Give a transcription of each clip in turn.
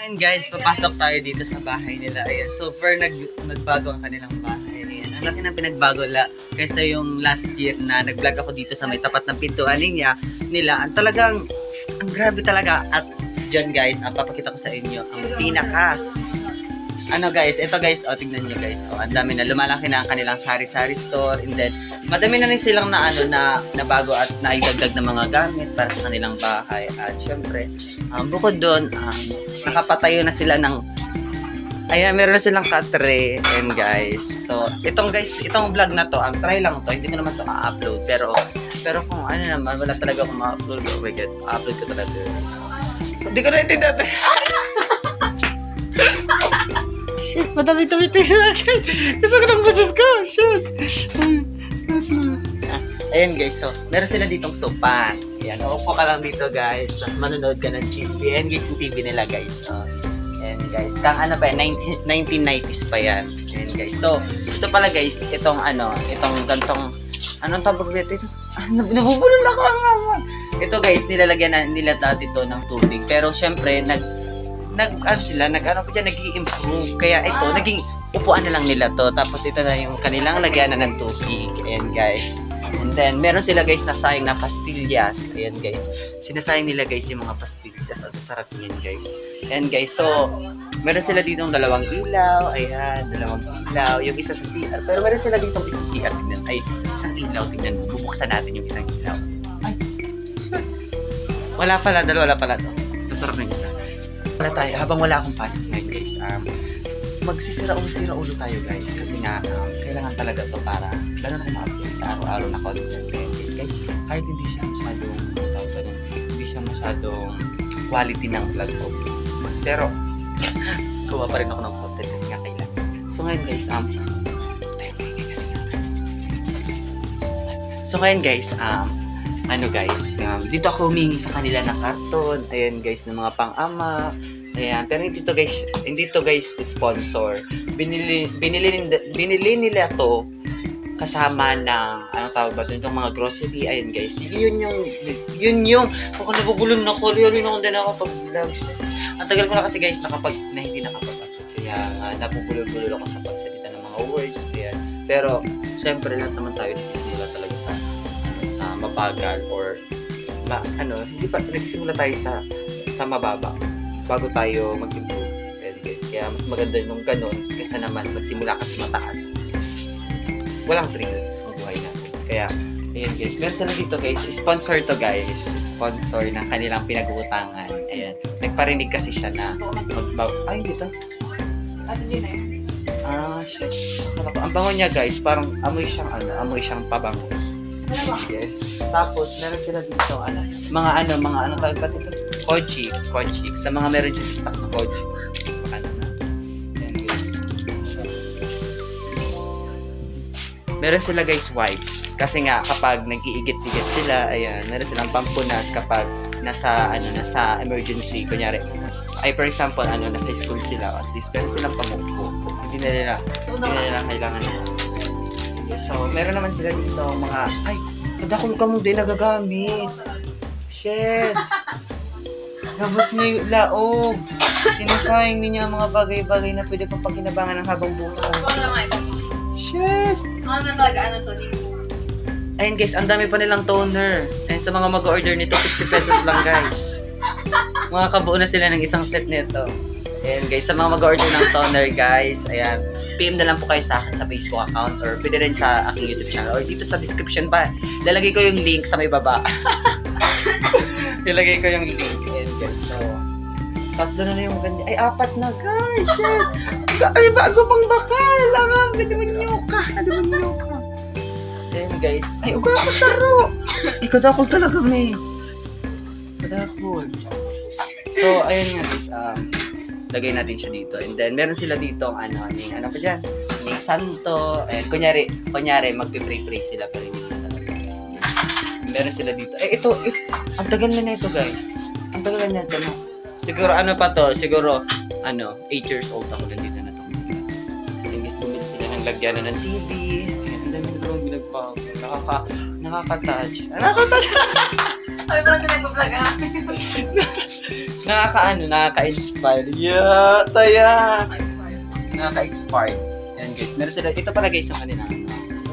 And guys, papasok tayo dito sa bahay nila. Ayan, super nagbago ang kanilang bahay. Ayan, ang laki ng pinagbago kaysa yung last year na nag-vlog ako dito sa may tapat ng pintuan nila. Ang talagang, ang grabe talaga. At dyan guys, papakita ko sa inyo ang pinaka guys, ito guys, tignan nyo guys, ang dami na lumalaki na ang kanilang sari-sari store, and then madami na rin silang na bago at naidagdag na mga gamit para sa kanilang bahay. At syempre, bukod doon, nakapatayo na sila ng, ayan, meron na silang katre, and guys, so itong vlog na to, try lang to, hindi ko naman to ma-upload, pero kung ano naman, wala talaga akong ma-upload. Oh my god, upload ko talaga guys. Hindi ko na intindihan. Shit, madami-dami natin. Gusto ko ng boses ko. Shit. Ayan guys, so meron sila ditong sopa. Ayan, uupo ka lang dito guys. Tapos manonood ka ng TV. Ayan guys, yung TV nila guys. Ayan guys, kang ano pa yan, 1990s pa yan. Ayan guys, so ito pala guys, itong gantong, anong tawag dito? Nabubulol ako ang ito guys, nilalagyan na nila dati to ng tubig. Pero syempre, nag-i-improve. Kaya ito, naging upuan na lang nila to. Tapos ito na yung kanilang lagyanan ng tubig. Ayan guys. And then, meron sila guys nasayang na pastillas. Ayan guys. Sinasayang nila guys yung mga pastillas. At sasarap niyan guys. Ayan guys. So, meron sila ditong dalawang ilaw. Ayan, dalawang ilaw. Yung isa sa CR. Pero meron sila ditong isang CR. Tignan. Ay, isang ilaw. Tignan. Bubuksan natin yung isang ilaw. Ay. Wala pala. Dalawa pala to. Nasarap ng isa. Wala tayo, habang wala akong pasok ngayon guys, magsisira ulo tayo guys, kasi nga kailangan talaga to para lalo na kumapit sa araw-araw na content guys, kahit hindi siya masyadong quality ng vlog ko, pero gawa pa rin ako ng content kasi nga kailangan. So ngayon guys, dito ako humingi sa kanila ng karton. Ayan guys, ng mga pang-ama. Ayan, pero hindi to guys sponsor. Binili nila to kasama ng yung mga grocery. Ayan guys, yun yung kung nabubulong na ko, yun ako din ako pag-vlog. Ang tagal ko na kasi guys hindi nakapag-upload. Kaya nabubulol ako sa pagsalita ng mga words. Ayan. Pero syempre lahat naman tayo nagsisimula talaga sa mabagal or hindi pa nagsisimula tayo sa mababa bago tayo mag-improve. Guys, kaya mas maganda yung ganun kaysa naman magsimula ka sa mataas. Walang thrill ang buhay natin. Kaya ayan guys, meron sila dito guys, sponsor to guys, sponsor ng kanilang pinag-uutangan. Ayan, nagparinig kasi siya na ay dito shit. Ang bango niya guys, parang amoy siyang pabango. Yes. Tapos meron sila dito mga tawag pa dito? Koji. Sa mga meron dito stock na koji. Meron sila guys wipes. Kasi nga kapag nag-iigit-igit sila, ayan, meron silang pampunas kapag nasa emergency, kunyari. Ay for example, nasa school sila, at least meron silang pamupo. Hindi na nila kailangan na. So, meron naman sila dito mga, madakol ka mo din nagagamit. Shit. Tapos may laog. Sinasayang niya ang mga bagay-bagay na pwede pang pagkinabangan ng habang buhay. Shit. Ayun guys, ang dami pa nilang toner. And sa mga mag-order nito, 50 pesos lang guys. Mga kabuo na sila ng isang set nito. Ayan guys, sa mga mag-order ng toner guys, ayan, PM na lang po kayo sa akin sa Facebook account or pwede rin sa aking YouTube channel or dito sa description ba. Lalagay ko yung link sa may baba. Lalagay ko yung link. Ayan guys, so tatlo na yung maganda. Ay, 4 na guys. Yes. Ay, bago pang bakal. Nadamanyoka. Ayan guys. Ay, uga ako saro. Ikadakol talaga may. Ikadakol. So, ayun nga guys, lagay natin siya dito. And then, meron sila dito ano pa dyan? Ning santo. And kunyari, magpipray-pray sila pero hindi na talaga. Meron sila dito. Ito, ang tagal na ito guys. Ang tagal na ito, no? Siguro, Siguro, 8 years old ako nandito na ito. And guys, bumili sila ng lagyanan ng TV. Ang dami na talagang binagbago. Nakaka-touch. Ay, parang sila nag-vlog ah. Nakaka-inspire. Yeah, taya. Nakaka-inspire. Ayan guys, meron sila, ito pala guys yung kanila.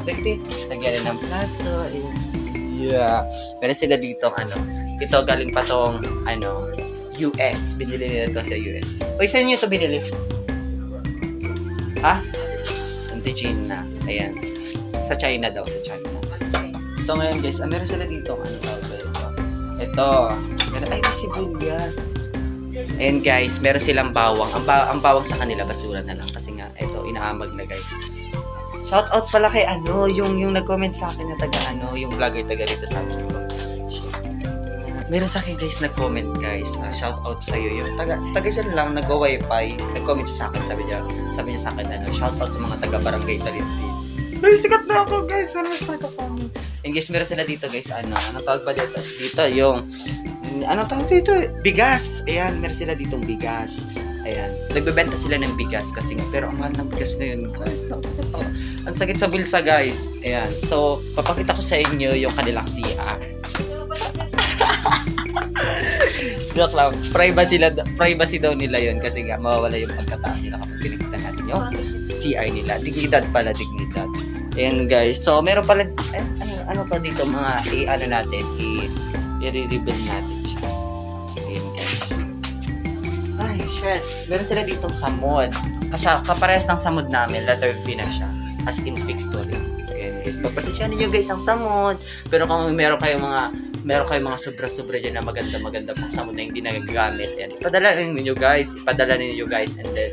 Lagyan rin ng plato. Ayan. Yeah. Meron sila dito, ito galing pa tong, US. Binili nila ito sa US. Uy, saan nyo ito binili? Ha? Anti-China. Ayan. Sa China daw, sa China. So ngayon guys, meron sila dito, ito. Ay, may sibuyas. Ayan guys, meron silang bawang. Ang bawang sa kanila, basura na lang. Kasi nga, ito, inaamag na guys. Shout out pala kay yung nag-comment sa akin na yung vlogger taga dito sa akin. Meron sa akin guys nag-comment guys. Shout out sa iyo. Yung taga dyan lang nag-wifi, nag-comment siya sa akin, sabi niya sa akin shout out sa mga taga Barangay Talintin. Ay, sikat na ako guys. And guys, meron sila dito guys, anong tawag ba dito? Dito yung anong tawag dito? Bigas. Ayan, meron sila ditong bigas. Ayan. Nagbebenta sila ng bigas kasi pero ang mahal ng bigas na yun guys. Ang sakit sa bulsa guys. Ayan. So, papakita ko sa inyo yung kanilang CR. Joke lang. Privacy daw nila yun kasi nga mawawala yung pagkataas nila kapag pinakita natin yung CR nila. Dignidad pala, dignidad. Ayan guys. So, meron pala, ano pa dito mga i-reveal natin siya. Ayan guys. Ay, shit. Meron sila ditong samod. Kaparehas ng samod namin, letter V na siya. As in victory. Ayan guys. Pagpasensyahan ninyo guys ang samod. Pero kung meron kayong mga sobra-sobra dyan na maganda pang samod na hindi nagagamit. Yan. Ipadala ninyo guys. And then,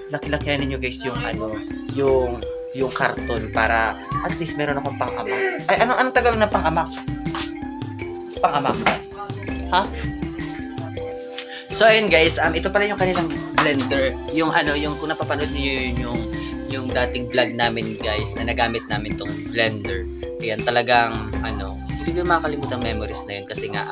laki-lakihan ninyo guys yung karton para at least meron akong pang-amak. Ay, anong tagal na pang-amak? Pang-amak. Ha? So, ayun guys. Ito pala yung kanilang blender. Yung kung napapanood niyo yung dating vlog namin guys na nagamit namin tong blender. Ayan, talagang hindi ko makakalimutan memories na yun kasi nga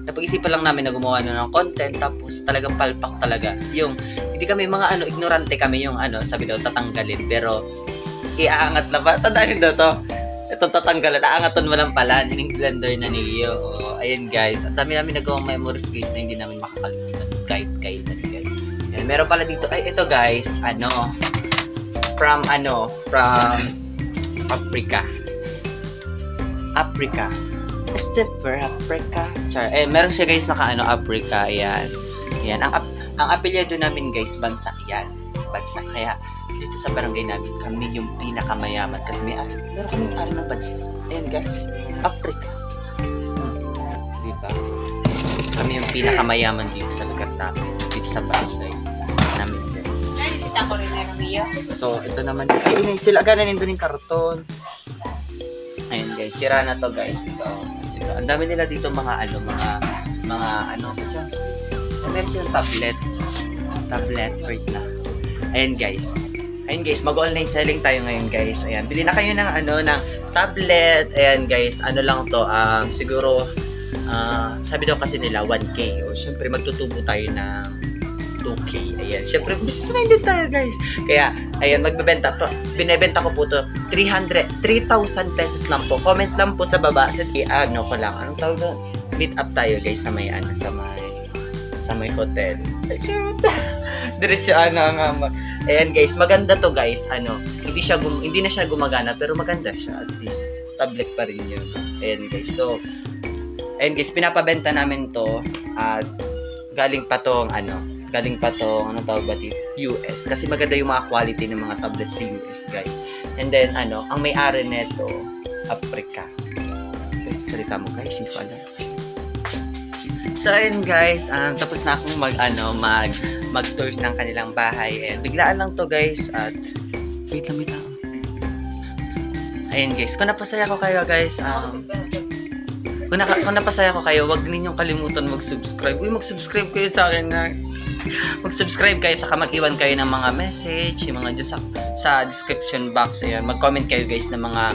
napag-isipan lang namin na gumawa ng content tapos talagang palpak talaga. Yung hindi kami mga ignorante kami yung sabi daw tatanggalin pero iaangat na ba? Tandaan daw to. Itong tatanggalan, aangatan mo lang pala yung blender na niyo. Ayan guys, ang dami namin nagawang memories guys na hindi namin makakalimutan kahit kailan guys. Ayan, meron pala dito, ay ito guys, from Africa. Step for Africa. Char. Meron siya guys Africa. Ayan. Ayan. Ang apelyido namin guys, bansa yan. Bansa. Kaya dito sa barangay namin, kami yung pinakamayaman kasi meron kaming ari ng bansa. Ayan guys. Africa. Diba? Kami yung pinakamayaman dito sa lugar namin. Dito sa barangay namin guys. Nanisita ko rin na Rio. So, ito naman. Sila ganin doon yung karton. Ayun guys, sira na to guys. Ito. Ang dami nila dito mga meron silang tablet wait na. Ayun guys, mag-online selling tayo ngayon guys. Ayan, bili na kayo ng tablet. Ayan guys, lang to, siguro sabi daw kasi nila 1K. O syempre magtutubo tayo ng 2K. Ayan, syempre business-minded tayo guys. Kaya ayan, binebenta ko po to 3,000 pesos lang po. Comment lang po sa baba sa anong tawag doon? Meet up tayo guys sa may hotel. Diretso ang ayan guys, maganda to guys. Hindi na siya gumagana pero maganda siya. At least tablet pa rin yun. Ayan guys. So, ayan guys, pinapabenta namin to at galing pa tong tawag ba dito? US. Kasi maganda yung mga quality ng mga tablet sa US, guys. And then, ang may-ari neto, Africa. Salita mo, guys. Hindi ko alam. So, ayun, guys. Tapos na akong mag-tour ng kanilang bahay. And biglaan lang to, guys. At, wait lang. Ayun, guys. Kung napasaya ko kayo, guys, kung napasaya ko kayo, huwag ninyong kalimutan mag-subscribe. Mag-subscribe kayo sa akin na mag-subscribe kayo, saka mag-iwan kayo ng mga message, yung mga dyan sa description box. Ayan, mag-comment kayo guys ng mga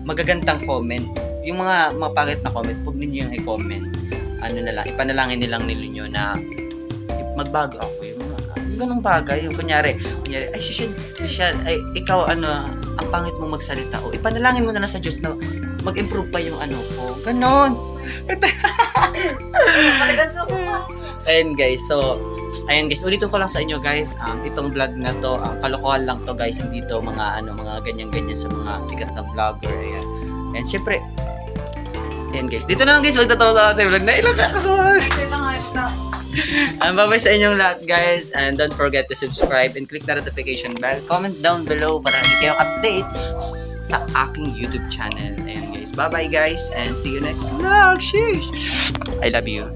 magagandang comment. Yung mga pangit na comment, huwag ninyo yung i-comment. Ipanalangin nilang ninyo na magbago ako. Yung ganong bagay. Yung kunyari, ay, Shishel, ay, ikaw, ang pangit mong magsalita. O, ipanalangin mo na lang sa Diyos na mag-improve pa yung ano ko. Ganon. Talagang sa kuma. Ayun guys, so ayun guys, ulitin ko lang sa inyo guys, itong vlog na to, ang kalokohan lang to guys, hindi to mga mga ganyan-ganyan sa mga sikat na vlogger. Ayan. And syempre, ayan guys, dito na lang guys, magtatawa sa ating vlog na ilang kakasuhan. Ito nga ito. Bye-bye sa inyong lahat guys, and don't forget to subscribe and click the notification bell. Comment down below para hindi kayo update sa aking YouTube channel. Ayan guys, bye-bye guys, and see you next vlog. Sheesh! I love you.